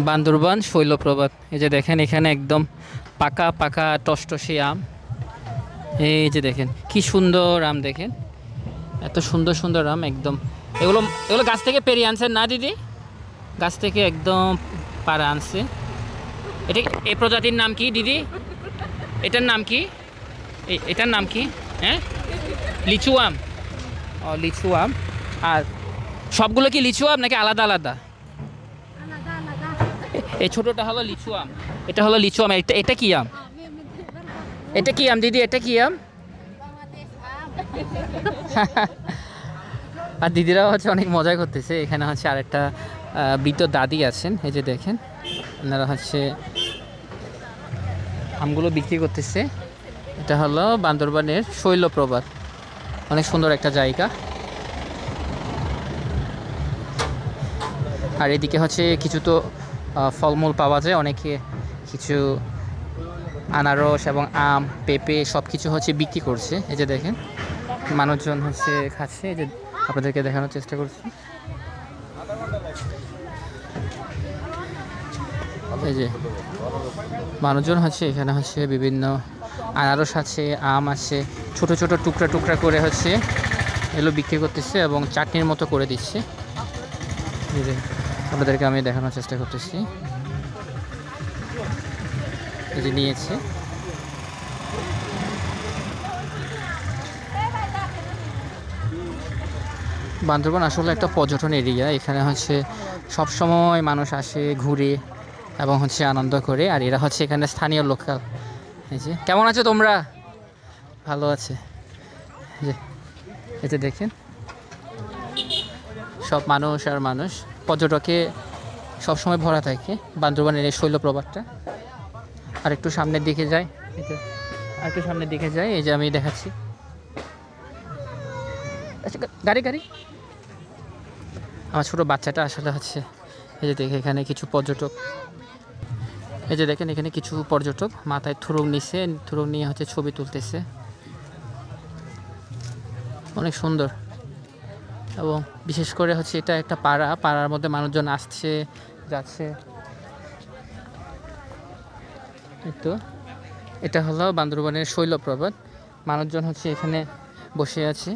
বান্দরবান শৈলপ্রপাত। এই যে দেখেন এখানে একদম পাকা পাকা টসটসে আম। এই যে দেখেন কি সুন্দর আম, দেখেন এত সুন্দর সুন্দর আম একদম। এগুলো এগুলো গাছ থেকে পেরিয়ে আনছেন না দিদি? গাছ থেকে একদম পাড়া আনছে। এটা এই প্রজাতির নাম কি দিদি? এটার নাম কি? এটার নাম কি? হ্যাঁ, লিচু আম। ও লিচু আম। আর সবগুলো কি লিচু আম নাকি আলাদা আলাদা? এই ছোটটা হলো লিচু আম, এটা হলো লিচু আম। এটা এটা কি আম? এটা কি আম দিদি? এটা কি আম? আর দিদিরাও হচ্ছে অনেক মজা করতেছে। এখানে হচ্ছে আরেকটা বৃদ্ধ দাদি আছেন, এই যে দেখেন ওনারা হচ্ছে আমগুলো বিক্রি করতেছে। এটা হলো বান্দরবানের শৈলপ্রপাত, অনেক সুন্দর একটা জায়গা। আর এদিকে হচ্ছে কিছু তো ফলমূল পাওয়া যায়, অনেকে কিছু আনারস এবং আম পেঁপে সব কিছু হচ্ছে বিক্রি করছে। এই যে দেখেন মানুষজন হচ্ছে খাচ্ছে, এই যে আপনাদেরকে দেখানোর চেষ্টা করছি। এই যে মানুষজন হচ্ছে এখানে হচ্ছে বিভিন্ন আনারস আছে, আম আছে, ছোট ছোট টুকরা টুকরা করে হচ্ছে এগুলো বিক্রি করতেছে এবং চাটনির মতো করে দিচ্ছে। এই যে আপনাদেরকে আমি দেখানোর চেষ্টা করতেছি, এই যে নিয়েছে। বান্দরবান আসলে একটা পর্যটন এরিয়া, এখানে হচ্ছে সব সময় মানুষ আসে ঘুরে এবং হচ্ছে আনন্দ করে। আর এরা হচ্ছে এখানে স্থানীয় লোকাল। এই যে কেমন আছো তোমরা? ভালো আছে। এই যে এতে দেখেন সব মানুষ আর মানুষ, পর্যটকে সবসময় ভরা থাকে বান্দরবানের এই শৈলপ্রপাতটা। আর একটু সামনের দিকে যাই, এই যে আর একটু সামনের দিকে যাই, এই যে আমি দেখাচ্ছি। আচ্ছা গাড়ি গাড়ি, আমার ছোটো বাচ্চাটা আসলে হচ্ছে এই যে দেখে এখানে কিছু পর্যটক, এই যে দেখেন এখানে কিছু পর্যটক মাথায় থুরুং নিছে, থুরুং নিয়ে হচ্ছে ছবি তুলতেছে, অনেক সুন্দর। এবং বিশেষ করে হচ্ছে এটা একটা পাড়া, পাড়ার মধ্যে মানুষজন আসছে যাচ্ছে। তো এটা হলো বান্দরবানের শৈলপ্রপাত, মানুষজন হচ্ছে এখানে বসে আছে।